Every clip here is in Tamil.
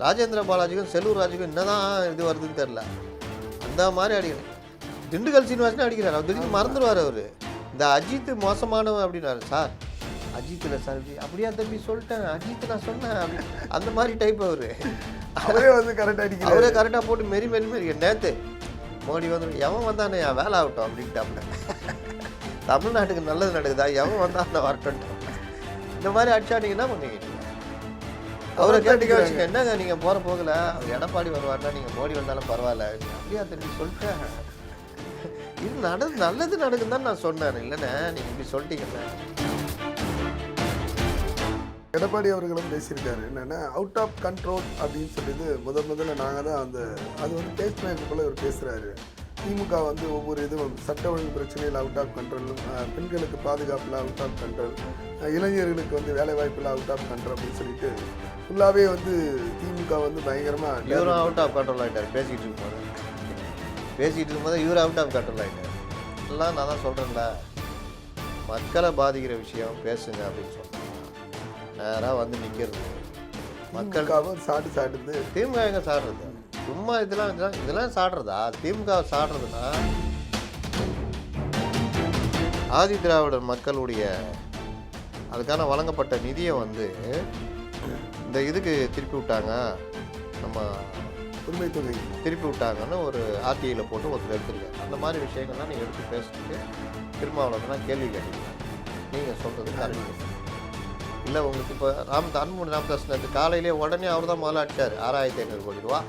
ராஜேந்திர பாலாஜிக்கும் செல்லூர் ராஜுக்கும் என்னதான் இது வருதுன்னு தெரில. அந்த மாதிரி அடிக்கணும். திண்டுக்கல் சீனிவாசனே அடிக்கிறார். அவர் திடீர்னு மறந்துடுவார். அவர் இந்த அஜித் மோசமானவன் அப்படின்னாரு. சார் அஜித்தில் சார் அப்படியா தம்பி சொல்லிட்டேன், அஜித் நான் சொன்னேன் அப்படி அந்த மாதிரி டைப் அவர். அவரே வந்து கரெக்டாக அடிக்கிறார். அவரே கரெக்டாக போட்டு மெரி நேற்று மோடி வந்து எவன் வந்தானே என் வேலை ஆகட்டும் அப்படின்ட்டாப்புல. தமிழ்நாட்டுக்கு நல்லது நடக்குதா, எவன் வந்தான்னு வரட்டும். இந்த மாதிரி அடிச்சா நீங்கள் என்ன பண்ணுவீங்க? அவரை கேட்டுக்க வச்சுக்க, என்னங்க நீங்கள் போகிற போகல அவர் எடப்பாடி வருவார்னா நீங்கள் மோடி வந்தாலும் பரவாயில்ல அப்படியா திரும்பி சொல்லிட்டேன். இது நல்லது நடக்குன்னு தான் நான் சொன்னேன். இல்லைண்ணே நீங்கள் இப்படி சொல்லிட்டீங்கண்ணே. எடப்பாடி அவர்களும் பேசியிருக்காரு என்னென்னா அவுட் ஆஃப் கண்ட்ரோல் அப்படின்னு சொல்லிட்டு முதல்ல நாங்கள் தான் அது வந்து பேசினது போல் இவர் பேசுகிறாரு. திமுக வந்து ஒவ்வொரு இதுவும் சட்ட ஒழுங்கு பிரச்சனையில் அவுட் ஆஃப் கண்ட்ரோல், பெண்களுக்கு பாதுகாப்பில் அவுட் ஆஃப் கண்ட்ரோல், இளைஞர்களுக்கு வந்து வேலை வாய்ப்பில் அவுட் ஆஃப் கண்ட்ரோல் அப்படின்னு சொல்லிட்டு ஃபுல்லாகவே வந்து திமுக வந்து பயங்கரமாக இவரும் அவுட் ஆஃப் கண்ட்ரோல் ஆகிட்டார். பேசிகிட்டு இருக்கும்போது இவர் அவுட் ஆஃப் கண்ட்ரோல் ஆகிட்டார். எல்லாம் நான் தான் சொல்கிறேன்ல, மக்களை பாதிக்கிற விஷயம் பேசுங்க அப்படின்னு சொன்னேன். நேராக வந்து நிற்கிறது. மக்களுக்காக சாடுது. திமுக எங்கே சாடுறது? சும்மா இதெல்லாம் சாடுறதா? திமுக சாடுறதுன்னா ஆதி திராவிடர் மக்களுடைய அதுக்கான வழங்கப்பட்ட நிதியை வந்து இந்த இதுக்கு திருப்பி விட்டாங்க, நம்ம உரிமை தொகை திருப்பி விட்டாங்கன்னு ஒரு ஆர்டிஐயில் போட்டு ஒருத்தர் எடுத்துருக்காரு. அந்த மாதிரி விஷயங்கள்லாம் நீங்கள் எடுத்து பேசிட்டு திருமாவளவன் கேள்வி கேட்டீங்க. நீங்கள் சொல்கிறது கரெக்ட் இல்லை. உங்களுக்கு இப்போ அன்புமணி ராமதாஸ் காலையிலே உடனே அவர் தான் முதல்ல அடித்தார். 6500 கோடி ரூபா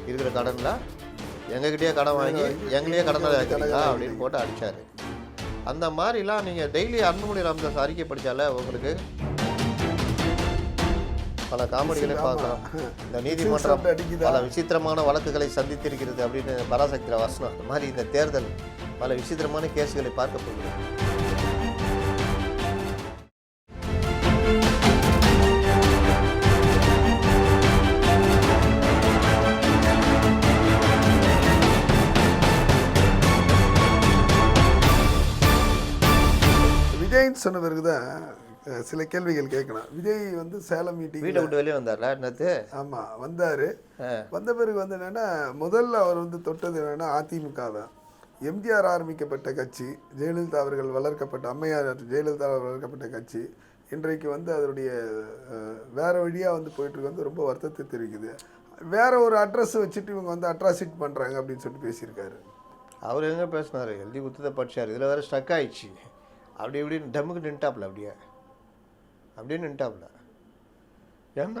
இருக்கிற கடனில் எங்ககிட்டயே கடன் வாங்கி எங்களையே கடனில் வைக்கிறீங்களா அப்படின்னு போட்டு அடித்தார். அந்த மாதிரிலாம் நீங்கள் டெய்லி அன்புமணி ராமதாஸ் அறிக்கை படித்தால உங்களுக்கு பல காமெடிகளை பார்க்கலாம். இந்த நீதிமன்றம் பல விசித்திரமான வழக்குகளை சந்தித்திருக்கிறது அப்படின்னு பராசக்தியில் வசனம். அந்த மாதிரி இந்த தேர்தல் பல விசித்திரமான கேஸுகளை பார்க்க போகிறது. விஜய்ன்னு சொன்ன பிறகு தான் சில கேள்விகள் கேட்கணும். விஜய் வந்து சேலம் மீட்டிங் வீட்டை விட்டு வெளியே வந்தார்ல நேற்று. ஆமாம் வந்தார். வந்த பிறகு வந்து என்னென்னா முதல்ல அவர் வந்து தொட்டது என்னென்னா அதிமுக தான். எம்ஜிஆர் ஆரம்பிக்கப்பட்ட கட்சி, ஜெயலலிதா அவர்கள் வளர்க்கப்பட்ட அம்மையார் ஜெயலலிதா வளர்க்கப்பட்ட கட்சி இன்றைக்கு வந்து அதனுடைய வேறு வழியாக வந்து போயிட்டுருக்கு வந்து ரொம்ப வருத்தத்தை தெரிவிக்குது. வேற ஒரு அட்ரஸ் வச்சுட்டு இவங்க வந்து அட்ராசிட் பண்ணுறாங்க அப்படின்னு சொல்லிட்டு பேசியிருக்காரு. அவர் எங்கே பேசினார்? எழுதி குத்தத்தை படித்தார். இதில் வேறு ஸ்டக் ஆயிடுச்சு. அப்படி இப்படின்னு டம்முக்கு நின்ட்டாப்புல. அப்படியே நின்ட்டாப்புல. ஏன்னா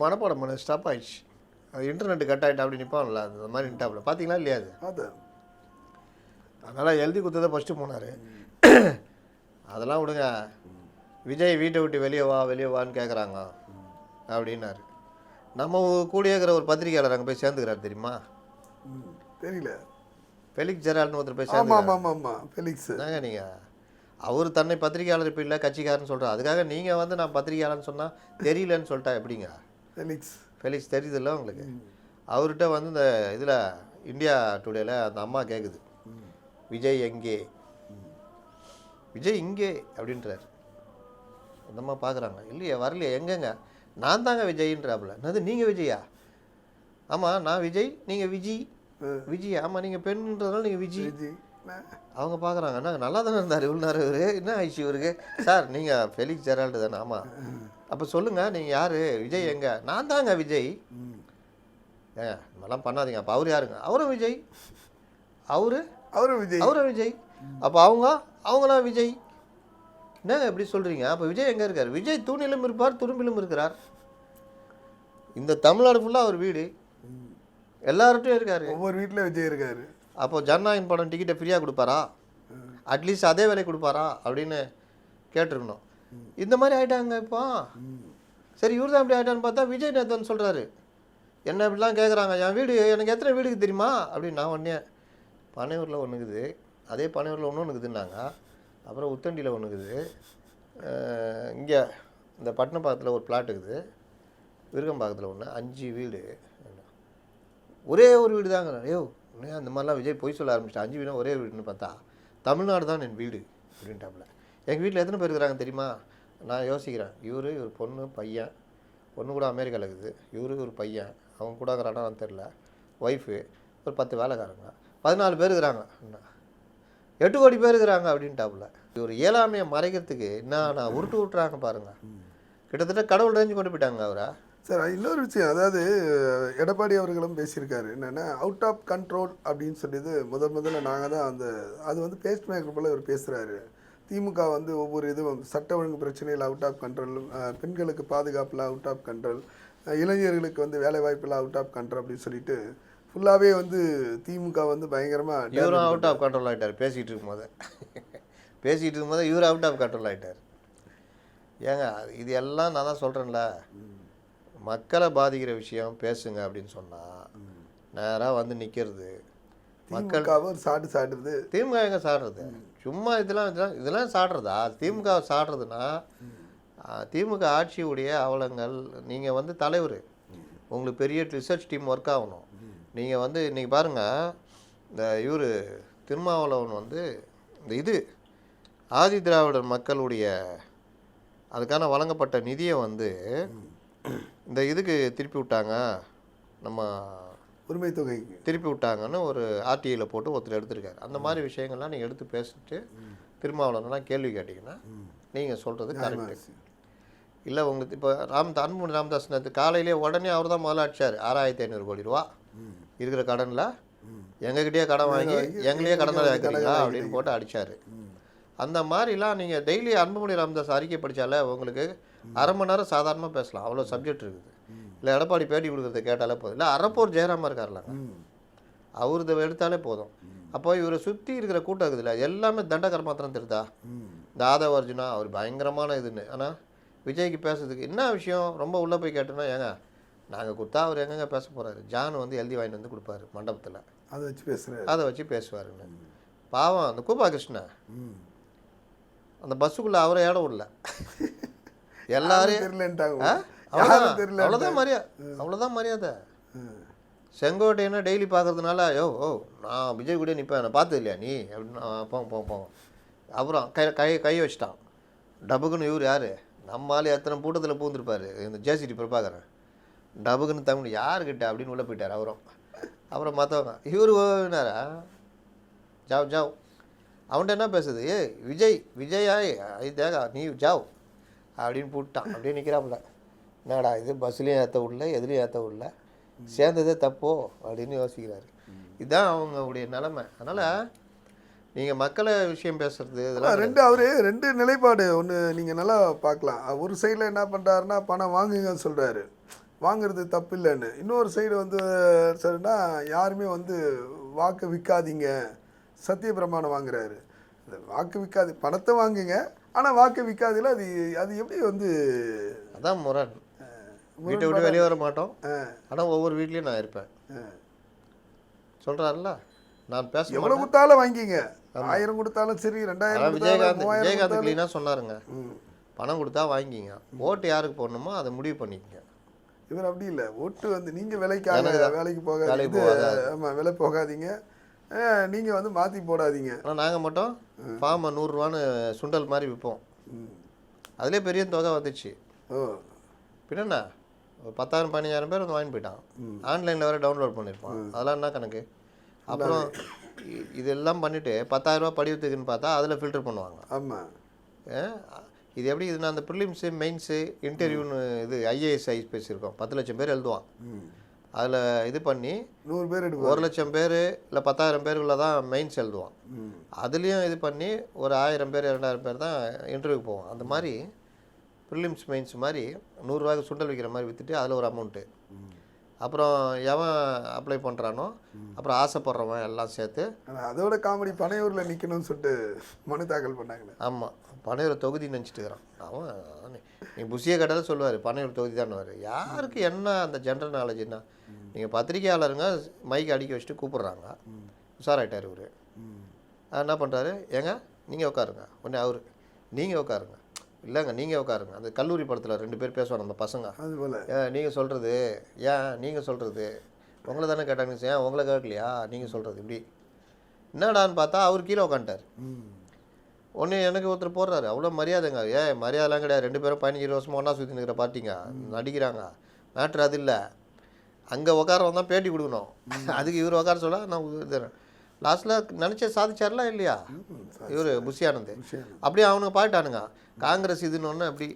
மனப்பாடம் பண்ண ஸ்டாப் ஆயிடுச்சு. அது இன்டர்நெட்டு கட் ஆகிட்டா அப்படி நிற்பான்ல, அந்த மாதிரி நின்ட்டாப்புல. பார்த்தீங்களா இல்லையா? அது அதனால் எழுதி குத்ததை ஃபஸ்ட்டு போனார். அதெல்லாம் விடுங்க. விஜய் வீட்டை விட்டு வெளியே வான்னு கேட்குறாங்க அப்படின்னாரு. நம்ம கூட இருக்கிற ஒரு பத்திரிகையாளர் அங்கே போய் சேர்ந்துக்கிறார் தெரியுமா? தெரியல. ஃபெலிக்ஸ் ஜெரால்னு ஒருத்தர் போய் சேர்ந்து. ஃபெலிக்ஸ் தாங்க நீங்கள் அவர் தன்னை பத்திரிகையாளர் இப்போ இல்லை கட்சிக்காரன்னு சொல்கிறார். அதுக்காக நீங்கள் வந்து நான் பத்திரிகையாளர்னு சொன்னால் தெரியலன்னு சொல்லிட்டா எப்படிங்க? ஃபெலிக்ஸ் தெரியுதுல்ல உங்களுக்கு? அவர்கிட்ட வந்து இந்த இதில் இந்தியா டுடேல அந்த அம்மா கேட்குது, விஜய் எங்கே, விஜய் இங்கே அப்படின்றார். அந்த அம்மா பார்க்குறாங்க, இல்லையா வரலையா, எங்கெங்க, நான் தாங்க விஜய்ன்றாப்புல. என்னது நீங்கள் விஜயா? ஆமாம் நான் விஜய், நீங்கள் விஜய். ஆமாம் நீங்கள் பெண்ன்றதுனால நீங்கள் விஜய். அவங்க பார்க்குறாங்க, என்ன நல்லா தானே இருந்தார் இவ்வளோ நேரம் இவர், என்ன ஆயிடுச்சு இவருக்கு? சார் நீங்கள் ஃபெலிக்ஸ் ஜெரால்டு தானே? ஆமாம். அப்போ சொல்லுங்கள் நீங்கள் யார்? விஜய் எங்கே? நான் தாங்க விஜய். ஏங்க இதெல்லாம் பண்ணாதீங்க. அப்போ அவர் யாருங்க? அவரும் விஜய். அவரும் விஜய். அப்போ அவங்களாம் விஜய். என்னங்க எப்படி சொல்கிறீங்க? அப்போ விஜய் எங்கே இருக்கார்? விஜய் தூணிலும் இருப்பார், துரும்பிலும் இருக்கிறார். இந்த தமிழ்நாடு ஃபுல்லாக அவர் வீடு, எல்லார்ட்டையும் இருக்கார். ஒவ்வொரு வீட்டில் விஜய் இருக்கார். அப்போ ஜனநாயகம் படம் டிக்கெட்டை ஃப்ரீயாக கொடுப்பாரா? அட்லீஸ்ட் அதே வேலை கொடுப்பாரா அப்படின்னு கேட்டிருக்கணும். இந்த மாதிரி ஆகிட்டாங்க இப்போ. சரி இவர் தான் இப்படி ஆகிட்டான்னு பார்த்தா விஜய் நேத்தன் சொல்கிறாரு, என்ன இப்படிலாம் கேட்குறாங்க, என் வீடு எனக்கு எத்தனை வீடுக்கு தெரியுமா அப்படின்னு. நான் உடனே பனையூரில் ஒன்றுக்குது, அதே பனையூரில் ஒன்று இருக்குதுன்னாங்க. அப்புறம் உத்தண்டியில் ஒன்றுக்குது, இங்கே இந்த பட்டினப்பாக்கத்தில் ஒரு பிளாட் இருக்குது, விருகம்பாக்கத்தில் ஒன்று, 5 வீடு. ஒரே ஒரு வீடு தாங்க. ஐயோ அந்த மாதிரிலாம் விஜய் பொய் சொல்ல ஆரம்பிச்சிட்டா. 5 வீடு ஒரே வீடுன்னு பார்த்தா தமிழ்நாடு தான் என் வீடு அப்படின்ட்டாப்புல. எங்கள் வீட்டில் எத்தனை பேர் இருக்கிறாங்க தெரியுமா? நான் யோசிக்கிறேன், இவர் பொண்ணு பையன் பொண்ணு கூட அமெரிக்காவில் இருக்குது, இவருக்கு ஒரு பையன், அவங்க கூட இருக்கிறான்னு தெரில, ஒய்ஃபு, ஒரு 10 வேலைக்காரங்க, 14 பேர் இருக்கிறாங்க, 8 கோடி பேர் இருக்கிறாங்க அப்படின்ட்டாப்புல. ஒரு இயலாமையை மறைக்கிறதுக்கு என்ன உருட்டு விட்டுறாங்க பாருங்க. கிட்டத்தட்ட கடவுள் ரேஞ்சு கொண்டு போயிட்டாங்க அவரை. சார் இன்னொரு விஷயம், அதாவது எடப்பாடி அவர்களும் பேசியிருக்காரு என்னென்னா அவுட் ஆஃப் கண்ட்ரோல் அப்படின்னு சொல்லிட்டு முதல்ல நாங்கள் தான் அது வந்து பேஸ்ட் மேக்கர் போல் இவர் பேசுகிறாரு. திமுக வந்து ஒவ்வொரு இதுவும் சட்ட ஒழுங்கு பிரச்சனையில் அவுட் ஆஃப் கண்ட்ரோல், பெண்களுக்கு பாதுகாப்பில் அவுட் ஆஃப் கண்ட்ரோல், இளைஞர்களுக்கு வந்து வேலை வாய்ப்பில் அவுட் ஆஃப் கண்ட்ரோல் அப்படின்னு சொல்லிட்டு ஃபுல்லாகவே வந்து திமுக வந்து பயங்கரமாக இவரும் அவுட் ஆஃப் கண்ட்ரோல் ஆகிட்டார். பேசிகிட்டு இருக்கும்போது இவர் அவுட் ஆஃப் கண்ட்ரோல் ஆகிட்டார். ஏங்க இது எல்லாம் நான் தான் சொல்கிறேன்ல, மக்களை பாதிக்கிற விஷயம் பேசுங்க அப்படின்னு சொன்னால் நேராக வந்து நிற்கிறது. மக்கள் சாடுறது திமுக எங்கே சாடுறது? சும்மா இதெல்லாம் சாடுறதா? திமுக சாடுறதுன்னா திமுக ஆட்சியுடைய அவலங்கள். நீங்கள் வந்து தலைவர், உங்களுக்கு பெரிய ரிசர்ச் டீம் ஒர்க் ஆகணும். நீங்கள் வந்து இன்றைக்கி பாருங்கள், இந்த இவர் திருமாவளவன் வந்து இந்த ஆதி திராவிடர் மக்களுடைய அதுக்கான வழங்கப்பட்ட நிதியை வந்து இந்த இதுக்கு திருப்பி விட்டாங்க, நம்ம உரிமை தொகைக்கு திருப்பி விட்டாங்கன்னு ஒரு ஆர்டிஐயில் போட்டு ஒருத்தர் எடுத்திருக்காரு. அந்த மாதிரி விஷயங்கள்லாம் நீங்கள் எடுத்து பேசிட்டு திருமாவளவன்லாம் கேள்வி கேட்டிங்கன்னா நீங்கள் சொல்கிறது கரெக்டு இல்லை. உங்களுக்கு இப்போ அன்புமணி ராமதாஸ் நேற்று காலையிலே உடனே அவர் தான் முதல்ல அடிச்சார். 6500 கோடி ரூபா இருக்கிற கடனில் எங்ககிட்டயே கடன் வாங்கி எங்களையே கடனில் வைக்கிறீங்களா அப்படின்னு போட்டு அடித்தார். அந்த மாதிரிலாம் நீங்கள் டெய்லி அன்புமணி ராமதாஸ் அறிக்கை படித்தாலே உங்களுக்கு அரை மணி நேரம் சாதாரணமாக பேசலாம், அவ்வளோ சப்ஜெக்ட் இருக்குது. இல்லை எடப்பாடி பேட்டி கொடுக்குறத கேட்டாலே போதும். இல்லை அறப்போர் ஜெயராமா இருக்கார்லாங்க, அவர் இதை எடுத்தாலே போதும். அப்போ இவரை சுற்றி இருக்கிற கூட்டம் இருக்குதுல்ல, எல்லாமே தண்டகர் மாத்திரம் தெரியுதா? இந்த ஆதவ அர்ஜுனா அவர் பயங்கரமான இதுன்னு. ஆனால் விஜய்க்கு பேசுறதுக்கு என்ன விஷயம் ரொம்ப உள்ளே போய் கேட்டோன்னா, ஏங்க நாங்கள் கொடுத்தா அவர் எங்கெங்க பேச போகிறாரு? ஜான் வந்து எழுதி வாங்கிட்டு வந்து கொடுப்பாரு மண்டபத்தில், அதை வச்சு பேசுவாருன்னு. பாவம் அந்த கூபா கிருஷ்ணன் அந்த பஸ்ஸுக்குள்ளே அவரை இடம் விடல, எல்லாரையும் அவ்வளோதான் மரியாதை. செங்கோட்டையனா டெய்லி பார்க்கறதுனால நான் விஜய் கூட நிற்பேன், நான் பார்த்தது இல்லையா நீ அப்படின்னு போங்க. அப்புறம் கை வச்சிட்டான் டபுக்குன்னு. இவர் யார்? நம்மளால எத்தனை கூட்டத்தில் பூந்துருப்பார் இந்த ஜேசிடி பிரபாகரன். டபுக்குன்னு தமிழ் யாருக்கிட்ட அப்படின்னு உள்ளே போயிட்டார் அவரும். அப்புறம் மற்றவங்க இவர் ஓவினாரா ஜாவ் அவன்கிட்ட என்ன பேசுது? விஜயா தேகா நீ ஜாவ் அப்படின்னு போட்டான். அப்படியே நிற்கிறாப்புல, என்னடா இது பஸ்லேயும் ஏற்ற விடல எதுலேயும் ஏற்ற விடல, சேர்ந்ததே தப்போ அப்படின்னு யோசிக்கிறாரு. இதுதான் அவங்களுடைய நிலைமை. அதனால் நீங்கள் மக்களை விஷயம் பேசுறது இதெல்லாம் ரெண்டு நிலைப்பாடு. ஒன்று நீங்கள் நல்லா பார்க்கலாம். ஒரு சைடில் என்ன பண்ணுறாருன்னா பணம் வாங்குங்கன்னு சொல்கிறாரு, வாங்குறது தப்பு இல்லைன்னு. இன்னொரு சைடு வந்து சரின்னா யாருமே வந்து வாக்கு விற்காதீங்க, சத்திய பிரமாணம் வாங்குறாரு. இந்த வாக்கு விற்காது, பணத்தை வாங்குங்க ஆனால் வாக்கு விற்காதுல அது எப்படி வந்து? அதான் முரண். வீட்டை விட்டு வெளியே வர மாட்டோம், ஆனால் ஒவ்வொரு வீட்லேயும் நான் இருப்பேன் சொல்கிறாருல்ல. நான் பேச எவ்வளோ கொடுத்தாலும் வாங்கிங்க, 1000 கொடுத்தாலும் சரி, 2000. விஜயகாந்த் கிளீனாக சொன்னாருங்க, பணம் கொடுத்தா வாங்கிங்க, ஓட்டு யாருக்கு போடணுமோ அதை முடிவு பண்ணிக்கங்க. இவர் அப்படி இல்லை, ஓட்டு வந்து நீங்கள் வேலைக்கு போகாதீங்க, ஆமாம் விலை போகாதீங்க, நீங்கள் வந்து மாற்றி போடாதீங்க. ஆனால் நாங்கள் மட்டும் ஃபார்மை 100 ரூபான்னு சுண்டல் மாதிரி விற்போம். அதிலே பெரிய தொகை வந்துச்சு. பின்னா ஒரு 10,000 15,000 பேர் வந்து வாங்கி போயிட்டான். ஆன்லைனில் வேறு டவுன்லோட் பண்ணியிருப்பான். அதெல்லாம் என்ன கணக்கு? அப்புறம் இதெல்லாம் பண்ணிவிட்டு 10,000 ரூபா படிவத்துக்குன்னு பார்த்தா அதில் ஃபில்டர் பண்ணுவாங்க. ஆமாம், இது எப்படி இதுனா அந்த ப்ரிலிம்ஸு மெயின்ஸு இன்டர்வியூன்னு இது ஐஏஎஸ் ஐபிஎஸ் இருக்கும், 10 லட்சம் பேர் எழுதுவான். அதில் இது பண்ணி 100 பேர் 1 லட்சம் பேர் இல்லை 10,000 பேருக்குள்ள தான் மெயின்ஸ் எழுதுவான். அதுலேயும் இது பண்ணி ஒரு 1000 பேர் 2000 பேர் தான் இன்டர்வியூக்கு போவான். அந்த மாதிரி ப்ரிலிம்ஸ் மெயின்ஸ் மாதிரி 100 ரூபாய்க்கு சுண்டல் விற்கிற மாதிரி விற்றுட்டு அதில் ஒரு அமௌண்ட்டு. அப்புறம் எவன் அப்ளை பண்ணுறானோ அப்புறம் ஆசைப்படுறவன் எல்லாம் சேர்த்து. அதோட காமெடி பனையூரில் நிற்கணும்னு சொல்லிட்டு மனு தாக்கல் பண்ணாங்களே. ஆமாம், பனையூர் தொகுதி நினச்சிட்டு இருக்கிறான் அவன். நீ புஷியை கேட்டாலும் சொல்லுவார் பனையூர் தொகுதி தான்வார். யாருக்கு என்ன அந்த ஜென்ரல் நாலேஜ்னா? நீங்கள் பத்திரிகையாளருங்க மைக் அடிக்க வச்சுட்டு கூப்பிட்றாங்க, உஷாராயிட்டார் இவர். என்ன பண்ணுறாரு? ஏங்க நீங்கள் உட்காருங்க, உடனே அவர் நீங்கள் உட்காருங்க, இல்லைங்க நீங்கள் உட்காருங்க. அந்த கல்லூரி படத்தில் 2 பேர் பேசுவாங்க அந்த பசங்க, அதுபோல் நீங்கள் சொல்கிறது நீங்கள் சொல்கிறது உங்களை தானே கேட்டாங்க, ஏன் உங்களை கேட்கலையா நீங்கள் சொல்கிறது? இப்படி என்னடான்னு பார்த்தா அவர் கீழே உட்காந்துட்டார். ஒன்று எனக்கு ஒருத்தர் போடுறாரு, அவ்வளோ மரியாதைங்க. மரியாதைலாம் கிடையாது, 2 பேரும் 15-20 வருஷமாக ஒன்றா சுற்றி நிற்கிற பார்ட்டிங்க, நடிக்கிறாங்க. மேட்ரு அது இல்லை. அங்கே உட்கார வந்தால் பேட்டி கொடுக்கணும், அதுக்கு இவர் உட்கார சொல்ல நான் இது லாஸ்ட்டில் நினச்ச சாதிச்சார்லாம் இல்லையா இவர் புஷி ஆனந்த். அப்படியே அவனுங்க பாட்டானுங்க காங்கிரஸ் இதுன்னு ஒன்று அப்படி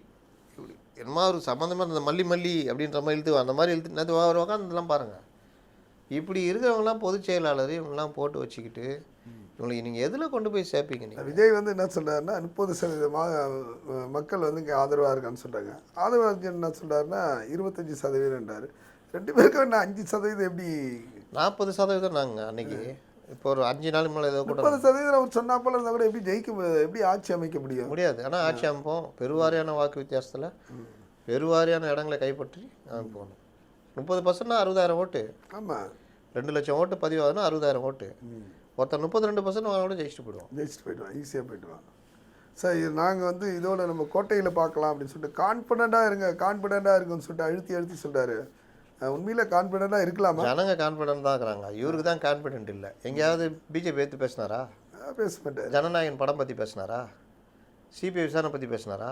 இப்படி என்னமா ஒரு சம்மந்தமாக இந்த மல்லி அப்படின்ற மாதிரி இழுத்து அந்த மாதிரி இழுத்து நேற்று அவர் உட்காந்துலாம் பாருங்கள். இப்படி இருக்கிறவங்களாம் பொதுச் செயலாளர் இவங்கெல்லாம் போட்டு வச்சுக்கிட்டு இவங்களுக்கு நீங்கள் எதில் கொண்டு போய் சேர்ப்பீங்க? நீங்கள் விஜய் வந்து என்ன சொல்கிறாருன்னா 30% மக்கள் வந்து இங்கே ஆதரவாக இருக்கான்னு சொல்கிறாங்க. ஆதரவாக இருக்குன்னு என்ன சொல்கிறாருன்னா 25%ன்றாரு. 2 பேருக்கு நான் 5% எப்படி? 40% நாங்கள் அன்னைக்கு இப்போ ஒரு 5 நாள் மேலே ஏதோ கூட 30% அவர் சொன்னா போல இருந்தால் கூட எப்படி ஆட்சி அமைக்க முடியாது. ஆனால் ஆட்சி அமைப்போம் பெருவாரியான வாக்கு வித்தியாசத்தில் பெருவாரியான இடங்களை கைப்பற்றி போகணும். 30% 60,000 ஓட்டு. ஆமாம், 2 லட்சம் ஓட்டு பதிவாகுதுன்னா 60,000 ஓட்டு. ஒருத்தர் 32% வாங்க ஜெயிச்சுட்டு போயிடுவான், ஈஸியாக போயிடுவான். சார் நாங்கள் வந்து இதோட நம்ம கோட்டையில் பார்க்கலாம் அப்படின்னு சொல்லிட்டு கான்ஃபிடென்ட்டாக இருக்குன்னு சொல்லிட்டு அழுத்தி சொல்கிறாரு. உண்மையில் கான்ஃபிடென்ட்டாக இருக்கலாமா? ஜனங்க கான்ஃபிடென்ட் தான் இருக்கிறாங்க, இவருக்கு தான் கான்ஃபிடென்ட் இல்லை. எங்கேயாவது பிஜேபி எடுத்து பேசினாரா? பேச மாட்டேன். ஜனநாயகன் படம் பற்றி பேசினாரா? சிபிஐ விசாரணை பற்றி பேசினாரா?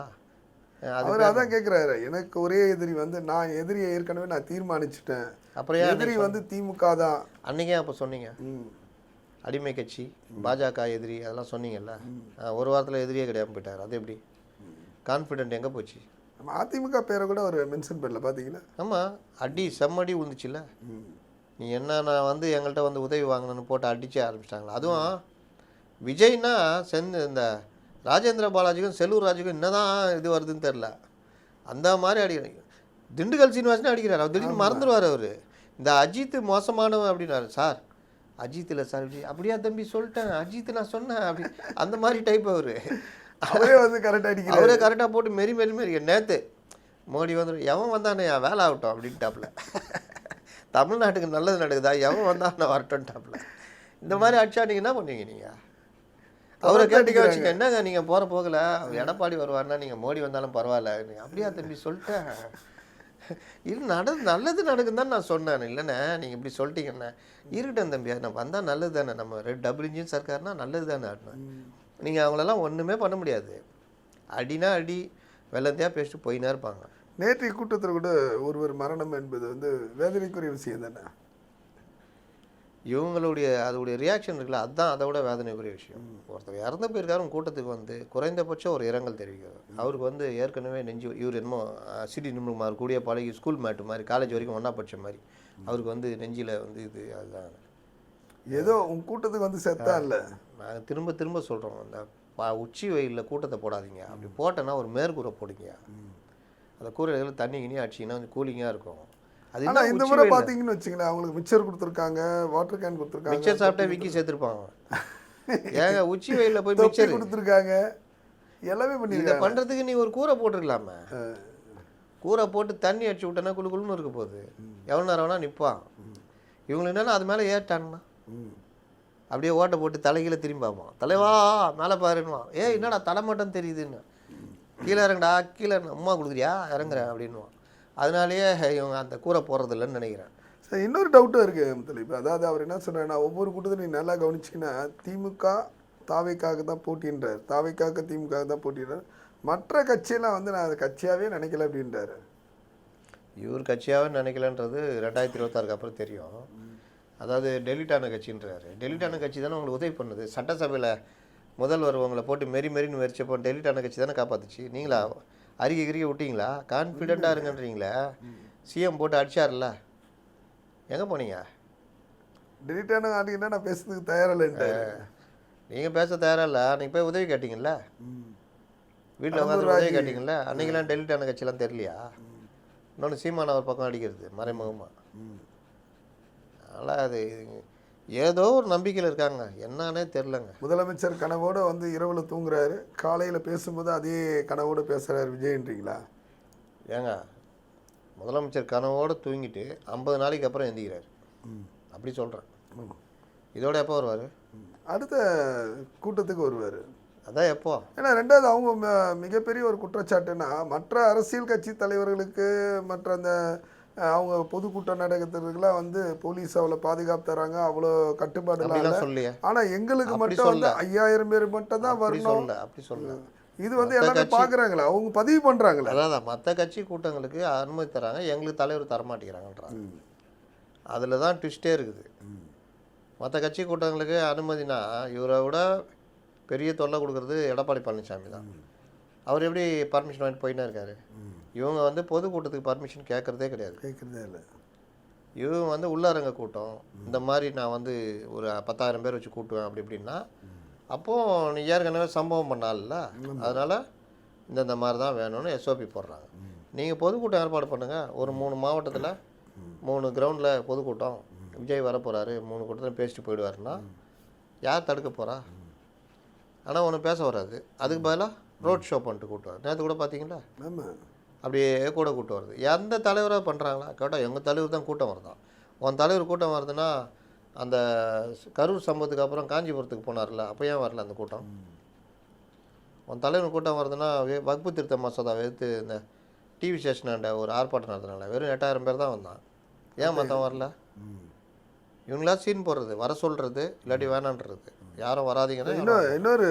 அவர் அதான் கேட்குறாரு, எனக்கு ஒரே எதிரி வந்து நான் எதிரியை ஏற்கனவே நான் தீர்மானிச்சிட்டேன், அப்புறம் எதிரி வந்து திமுக தான். அன்றைக்கே அப்போ சொன்னீங்க அடிமை கட்சி பாஜக எதிரி அதெல்லாம் சொன்னீங்கல்ல. ஒரு வாரத்தில் எதிரியே கிடையாது போயிட்டார். அது எப்படி கான்ஃபிடென்ட் எங்கே போச்சு? அதிமுக பேரை கூட ஒரு மென்ஷன் பண்ணல பார்த்தீங்களா? ஆமாம், அடி செம்மடி விழுந்துச்சுல்ல. நீ என்ன நான் வந்து எங்கள்கிட்ட வந்து உதவி வாங்கணும்னு போட்டு அடிச்சே ஆரம்பிச்சிட்டாங்களா? அதுவும் விஜய்னா இந்த ராஜேந்திர பாலாஜிக்கும் செல்லூர் ராஜுக்கும் என்னதான் இது வருதுன்னு தெரில, அந்த மாதிரி அடிக்கிறாங்க. திண்டுக்கல் சீனிவாசனே அடிக்கிறார். அவர் திடீர்னு மறந்துடுவார். அவர் இந்த அஜித் மோசமானவன் அப்படின்னாரு. சார் அஜித் இல்லை சார், அப்படியா தம்பி சொல்லிட்டேன், அஜித் நான் சொன்னேன் அப்படி அந்த மாதிரி டைப். அவரே வந்து கரெக்டாக அடிக்கிறார். அவரே கரெக்டாக போட்டு மெரி நேற்று மோடி வந்து எவன் வந்தானே வேலை ஆகட்டும் அப்படின்ட்டாப்புல. தமிழ்நாட்டுக்கு நல்லது நடக்குதா, எவன் வந்தானே வரட்டும்ட்டாப்புல. இந்த மாதிரி அடிச்சா நீங்கள் என்ன பண்ணுவீங்க? நீங்கள் அவரை கேட்டுக்க வச்சுக்க, என்னங்க நீங்கள் போகிற போகல எடப்பாடி வருவார்னா நீங்கள் மோடி வந்தாலும் பரவாயில்ல, அப்படியா தம்பி சொல்லிட்டேன், இது நல்லது நடக்குன்னு தான் நான் சொன்னேன். இல்லைண்ணே நீங்கள் இப்படி சொல்லிட்டீங்கண்ணே, இருக்கட்டும் தம்பி, நான் வந்தால் நல்லது தானே, நம்ம டபுள் இன்ஜின் சர்க்கார்னா நல்லது தானே ஆடணும். நீங்கள் அவங்களெல்லாம் ஒன்றுமே பண்ண முடியாது. அடினா அடி வெள்ளந்தையாக பேசிட்டு போயினே இருப்பாங்க. நேற்றைய கூட்டத்தில் கூட ஒருவர் மரணம் என்பது வந்து வேதனைக்குரிய விஷயம் தானே. இவங்களுடைய அதோடைய ரியாக்ஷன் இருக்குல்ல, அதுதான் அதை விட வேதனைக்குரிய விஷயம். ஒருத்தர் இறந்த போயிருக்காரும் கூட்டத்துக்கு வந்து குறைந்தபட்சம் ஒரு இரங்கல் தெரிவிக்கிறது. அவருக்கு வந்து ஏற்கனவே நெஞ்சு இவர் என்னமோ சிடி நிமிடமாக கூடிய பழகி ஸ்கூல் மேட்டு மாதிரி காலேஜ் வரைக்கும் ஒன்றா படித்த மாதிரி அவருக்கு வந்து நெஞ்சில் வந்து இது அதுதான். ஏதோ உன் கூட்டத்துக்கு வந்து செத்தா இல்லை. நாங்கள் திரும்ப சொல்கிறோம், அந்த உச்சி வெயிலில் கூட்டத்தை போடாதீங்க. அப்படி போட்டோன்னா ஒரு மேற்கூரை போடுங்க. அந்த கூரையில் தண்ணி கிணி அடிச்சிங்கன்னா கொஞ்சம் கூலிங்காக இருக்கும். அது ஆனால் இந்த முறை பார்த்தீங்கன்னு வச்சுங்களேன், அவங்களுக்கு மிக்சர் கொடுத்துருக்காங்க, வாட்டர் கேன் கொடுத்துருக்காங்க. மிக்சர் சாப்பிட்டா விக்கி சேர்த்துருப்பாங்க. ஏங்க உச்சி வெயிலில் போய் மிக்சர் கொடுத்துருக்காங்க, எல்லாமே பண்ணி இதை பண்ணுறதுக்கு நீ ஒரு கூரை போட்டிருக்கலாமே. கூரை போட்டு தண்ணி அடிச்சு விட்டோன்னா குழுன்னு இருக்க போகுது. எவ்வளோ நேரம் வேணால் நிற்பான். இவங்களுக்கு என்னென்னா அது மேலே ஏட்டான்னா அப்படியே ஓட்டை போட்டு தலைகீழே திரும்பி பார்ப்போம். தலைவா மேலே பாருன்னுவான். என்னடா தலை மட்டும் தெரியுதுன்னு. கீழே இறங்கடா, கீழே அம்மா கொடுக்குறியா இறங்குறேன் அப்படின்வான். அதனாலேயே இவங்க அந்த கூரை போடுறதில்லன்னு நினைக்கிறேன். சார் இன்னொரு டவுட்டும் இருக்குது முத்தலிப்பு. அதாவது அவர் என்ன சொல்கிறேன்னா, ஒவ்வொரு கூட்டத்தில் நீ நல்லா கவனிச்சிங்கன்னா திமுக தாவைக்காக தான் போட்டின்றார், தாவைக்காக திமுக தான் போட்டின்றார். மற்ற கட்சியெல்லாம் வந்து நான் அதை கட்சியாகவே நினைக்கல அப்படின்றாரு. இவர் கட்சியாகவே நினைக்கலன்றது 2026 அப்புறம் தெரியும். அதாவது டெலிட்டான கட்சின்றாரு. டெலிட்டான கட்சி தானே உங்களுக்கு உதவி பண்ணுது. சட்டசபையில் முதல்வர் உங்களை போட்டு மெரின்னு வெறிச்சப்போ டெலிட்டான கட்சி தானே காப்பாற்றுச்சு. நீங்களா அறிக்கை விட்டீங்களா? கான்ஃபிடென்ட்டாக இருங்கன்றீங்களா? சிஎம் போட்டு அடிச்சார்ல, எங்கே போனீங்க? டெலிட்டான ஆண்டிங்கன்னா நான் பேசுறதுக்கு தயாரில்லை. நீங்கள் பேச தயாரில்ல. நீங்கள் போய் உதவி கேட்டிங்கல்ல, வீட்டில் உட்காந்து உதவி கேட்டிங்கல்ல. அன்றைக்கெல்லாம் டெலிட்டான கட்சியெல்லாம் தெரியலையா? இன்னொன்று சீமான ஒரு பக்கம் அடிக்கிறது மறைமுகமாக. அதனால் அது ஏதோ ஒரு நம்பிக்கையில் இருக்காங்க, என்னன்னே தெரிலங்க. முதலமைச்சர் கனவோடு வந்து இரவில் தூங்குறாரு, காலையில் பேசும்போது அதே கனவோடு பேசுகிறாரு விஜயன்றீங்களா? ஏங்க முதலமைச்சர் கனவோடு தூங்கிட்டு 50 நாளைக்கு அப்புறம் எந்திக்கிறாரு அப்படி சொல்கிறேன். இதோட எப்போ வருவார்? அடுத்த கூட்டத்துக்கு வருவார். அதான் எப்போ? ஏன்னா ரெண்டாவது அவங்க மிகப்பெரிய ஒரு குற்றச்சாட்டுன்னா, மற்ற அரசியல் கட்சி தலைவர்களுக்கு மற்ற அந்த அவங்க பொதுக்கூட்டம் நடக்கிறதுக்குலாம் வந்து போலீஸ் அவ்வளோ பாதுகாப்பு தராங்க, அவ்வளோ கட்டுப்பாடுலாம் இல்லை. அப்படிலாம் சொல்லியே. ஆனால் எங்களுக்கு அப்படி மட்டும் வந்து சொல்ல. 5000 பேர் மட்டும் தான் அப்படி வரணும். சொல்ல அப்படி சொல்ல இது வந்து எல்லாமே பார்க்குறாங்களா, அவங்க பதிவு பண்ணுறாங்களா? அதான் மற்ற கட்சி கூட்டங்களுக்கு அனுமதி தராங்க, எங்களுக்கு தலைவர் தரமாட்டேங்கிறாங்கன்றாங்க. அதில் தான் ட்விஸ்டே இருக்குது. மற்ற கட்சி கூட்டங்களுக்கு அனுமதினா இவரை விட பெரிய தொல்லை கொடுக்குறது எடப்பாடி பழனிசாமி தான். அவர் எப்படி பர்மிஷன் வாங்கிட்டு போயின்னு இருக்காரு? இவங்க வந்து பொதுக்கூட்டத்துக்கு பர்மிஷன் கேட்குறதே கிடையாது. கேட்குறதே இல்லை. இவங்க வந்து உள்ளரங்க கூட்டம் இந்த மாதிரி நான் வந்து ஒரு 10,000 பேர் வச்சு கூட்டுவேன் அப்படி இப்படின்னா, அப்போது நீ ஏற்கனவே சம்பவம் பண்ணால, அதனால் இந்த மாதிரி தான் வேணும்னு எஸ்ஓபி போடுறாங்க. நீங்கள் பொதுக்கூட்டம் ஏற்பாடு பண்ணுங்கள். ஒரு 3 மாவட்டத்தில் 3 கிரவுண்டில் பொதுக்கூட்டம், விஜய் வரப்போகிறாரு, 3 கூட்டத்தில் பேசிட்டு போயிடுவாருன்னா யார் தடுக்க போகிறா? ஆனால் ஒன்று பேச வராது. அதுக்கு பதிலாக ரோட் ஷோ பண்ணிட்டு கூட்டுவார். நேற்று கூட பார்த்தீங்களா? அப்படியே கூட கூட்டம் வருது. எந்த தலைவராக பண்ணுறாங்களா? கேட்டால் எங்கள் தலைவர் தான் கூட்டம் வருதான். உன் தலைவர் கூட்டம் வருதுன்னா அந்த கரூர் சம்பவத்துக்கு அப்புறம் காஞ்சிபுரத்துக்கு போனார்ல, அப்போ ஏன் வரல அந்த கூட்டம்? உன் தலைவர் கூட்டம் வருதுன்னா வக்பு திருத்த மசோதாவை எடுத்து இந்த டிவி ஸ்டேஷனாண்ட ஒரு ஆர்ப்பாட்டம் நடத்தினால வெறும் 8000 பேர் தான் வந்தான். ஏன் மொத்தம் வரல? இவங்களா சீன் போடுறது, வர சொல்கிறது, இல்லாட்டி வேணான்றது. யாரும் வராதிங்கன்னா. இன்னொரு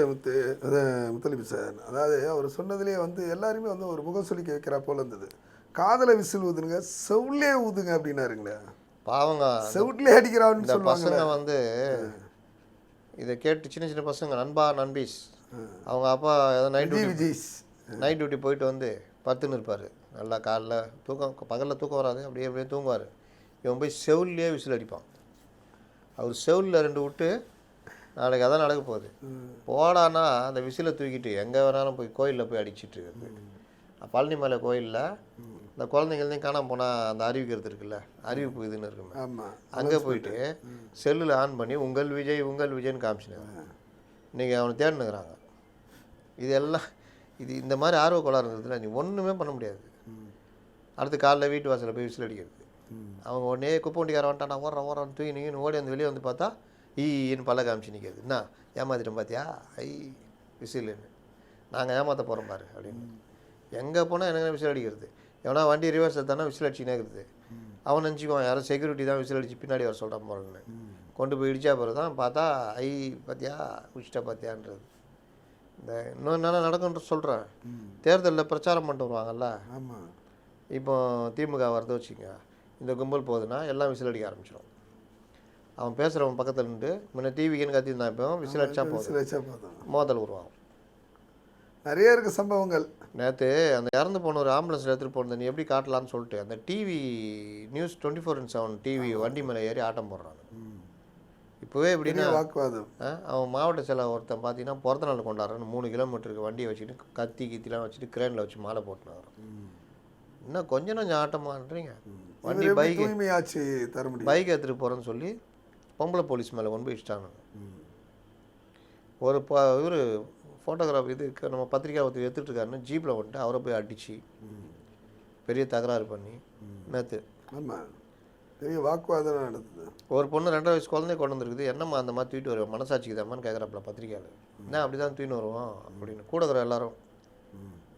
முத்தலிபி சார், அதாவது அவர் சொன்னதுலேயே வந்து எல்லாருமே வந்து ஒரு முகம் சொல்லிக்க வைக்கிறா போல இருந்தது. காதலை விசில் ஊதுங்க, செவ்லே ஊதுங்க அப்படின்னாருங்களே. பாவங்க செவ்லே அடிக்கிறான்னு சொல்லுவாங்க. பசங்க வந்து இதை கேட்டு சின்ன சின்ன பசங்க நண்பா நண்பீஸ் அவங்க அப்பா ஏதோ நைட் டியூட்டி போயிட்டு வந்து படுத்துன்னு இருப்பார். நல்லா காலைல தூக்கம், பகலில் தூக்கம் வராது, அப்படியே அப்படியே தூங்குவார். இவன் போய் செவிலே விசில் அடிப்பான். அவர் செவிலில் 2 விட்டு நாளைக்கு அதான் நடக்க போகுது. போடானா அந்த விசிலை தூக்கிட்டு எங்கே வேணாலும் போய் கோயிலில் போய் அடிச்சிட்டு இருக்குது. பழனி மலை கோயிலில் இந்த குழந்தைங்கள்தையும் காணாமல் போனால் அந்த அறிவிக்கிறது இருக்குல்ல, அறிவிப்பு இதுன்னு இருக்குமே, அங்கே போயிட்டு செல்லில் ஆன் பண்ணி உங்கள் விஜய்ன்னு காமிச்சினாங்க. இன்றைக்கி அவனை தேடினுக்கிறாங்க. இதெல்லாம் இந்த மாதிரி ஆர்வ கோளாறு இருக்கிறதுல நீ ஒன்றுமே பண்ண முடியாது. அடுத்து காலைல வீட்டு வாசலில் போய் விசில் அடிக்கிறது. அவங்க உடனே குப்பை வண்டிக்கார வந்துட்டா நான் ஓடுறான்னு தூக்கி நீங்கன்னு ஓடி வந்து வெளியே வந்து பார்த்தா ஈன்னு பல்ல காமிச்சு நிற்கிறது. என்ன ஏமாத்திட்டோம் பார்த்தியா, விசிலுன்னு, நாங்கள் ஏமாற்ற போகிறோம் பாரு அப்படின்னு. எங்கே போனால் எனக்கு விசில் அடிக்கிறது. எவனா வண்டி ரிவர்ஸ் எடுத்தானா விசில் அடிச்சுனே இருக்குது. அவன் நினச்சிக்குவான் யாரும் செக்யூரிட்டி தான் விசில் அடிச்சு பின்னாடி வர சொல்கிறான் போகிறேன்னு. கொண்டு போய் இடிச்சா பிறகு தான் பார்த்தா பார்த்தியா குச்சிட்டா பார்த்தியான்றது. இந்த இன்னும் என்னென்ன நடக்குன்ற சொல்கிறேன். தேர்தலில் பிரச்சாரம் பண்ணிட்டு வருவாங்கல்ல, இப்போ திமுக வரது வச்சுங்க, இந்த கும்பல் போகுதுன்னா எல்லாம் விசில் அடிக்க ஆரம்பிச்சிடும். அவன் பேசுகிறவன் பக்கத்தில் நின்று முன்ன டிவிக்குன்னு கத்திருந்தான், இப்போ விசில் அடிச்சா போதும் மோதல் உருவாகும். நிறைய இருக்குது சம்பவங்கள். நேற்று அந்த இறந்து போன ஒரு ஆம்புலன்ஸில் எடுத்துகிட்டு போனது நீ எப்படி காட்டலான்னு சொல்லிட்டு அந்த டிவி நியூஸ் 24/7 டிவி வண்டி மேலே ஏறி ஆட்டம் போடுறாங்க. இப்போவே எப்படின்னா வாக்குவாதம். அவன் மாவட்ட செயலர் ஒருத்தன் பார்த்தீங்கன்னா பிறந்த நாள் கொண்டாடுறான்னு 3 கிலோமீட்டருக்கு வண்டியை வச்சுக்கிட்டு கித்திலாம் வச்சுட்டு கிரேனில் வச்சு மாலை போட்டுன்னு வரோம். இன்னும் கொஞ்சம் ஆட்டமான்றீங்க. வண்டி பைக் எடுத்துகிட்டு போகிறேன்னு சொல்லி பொம்பளை போலீஸ் மேலே கொண்டு போய் இஷ்டாங்க. ஒரு இவர் ஃபோட்டோகிராஃப் இதுக்கு நம்ம பத்திரிக்கை ஒருத்தர் எடுத்துகிட்டு இருக்காருன்னு ஜீப்பில் வந்துட்டு அவரை போய் அடித்து பெரிய தகராறு பண்ணி நேற்று பெரிய வாக்குவாதம் நடந்தது. ஒரு பொண்ணு 2.5 வயசு குழந்தைய கொண்டு வந்துருக்குது. என்னம்மா அந்த மாதிரி தூக்கிட்டு வருவோம், மனசாட்சிக்கு தான்மான்னு கேட்குறாப்புல பத்திரிக்கையாளர். என்ன அப்படி தான் தூக்கின்னு வருவோம் அப்படின்னு கூட இருக்கிற எல்லாரும்.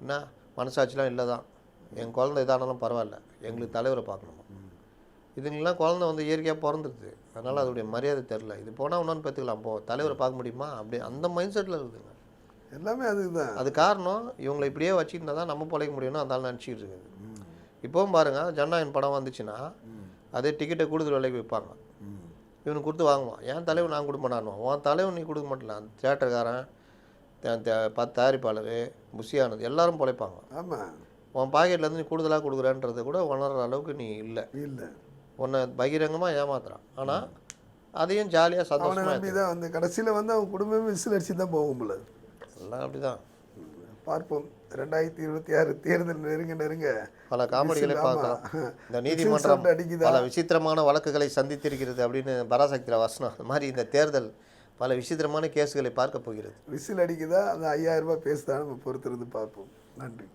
என்ன மனசாட்சிலாம் இல்லை தான், என் குழந்தை இதானாலும் பரவாயில்ல, எங்களுக்கு தலைவரை பார்க்கணுமா. இதுங்கெல்லாம் குழந்தை வந்து இயற்கையாக பிறந்துருது, அதனால் அதோடைய மரியாதை தெரில. இது போனால் இன்னொன்று பார்த்துக்கலாம், போ தலைவரை பார்க்க முடியுமா அப்படி அந்த மைண்ட் செட்டில் இருக்குதுங்க எல்லாமே. அதுதான் அது காரணம். இவங்களை இப்படியே வச்சுருந்தா தான் நம்ம பிழைக்க முடியும்னு அந்த நினச்சிக்கிட்டு இருக்குது. இப்போவும் பாருங்கள், ஜனநாயகன் படம் வந்துச்சுன்னா அதே டிக்கெட்டை கூடுதல் விலைக்கு விற்பாங்க. இவனுக்கு கொடுத்து வாங்குவான். ஏன் தலைவன் நான் கொடுக்க மாட்டானுவான். உன் தலைவன் நீ கொடுக்க மாட்டல. அந்த தியேட்டர்காரன் 10 தயாரிப்பாளர் புஷியானது எல்லாரும் பிழைப்பாங்க. ஆமாம். உன் பாக்கெட்லேருந்து நீ கூடுதலாக கொடுக்குறேன்றதை கூட உணர்கிற அளவுக்கு நீ இல்லை. உன்னை பகிரங்கமாக ஏமாத்துறான். ஆனால் அதையும் ஜாலியாக சந்தோஷமாக தான் வந்து கடைசியில் வந்து அவன் குடும்பமே விசில் அடிச்சு தான் போகும்ல. எல்லாம் அப்படி தான். பார்ப்போம். 2026 தேர்தல் நெருங்க பல காமெடிகளை பார்க்கலாம். இந்த நீதிமன்றம் பல விசித்திரமான வழக்குகளை சந்தித்திருக்கிறது அப்படின்னு பராசக்தியில் வசனம். அந்த மாதிரி இந்த தேர்தல் பல விசித்திரமான கேஸுகளை பார்க்க போகிறது. விசில் அடிக்குதா அந்த 5000 ரூபாய் பேசுதான் நம்ம பொறுத்திருந்து பார்ப்போம். நன்றி.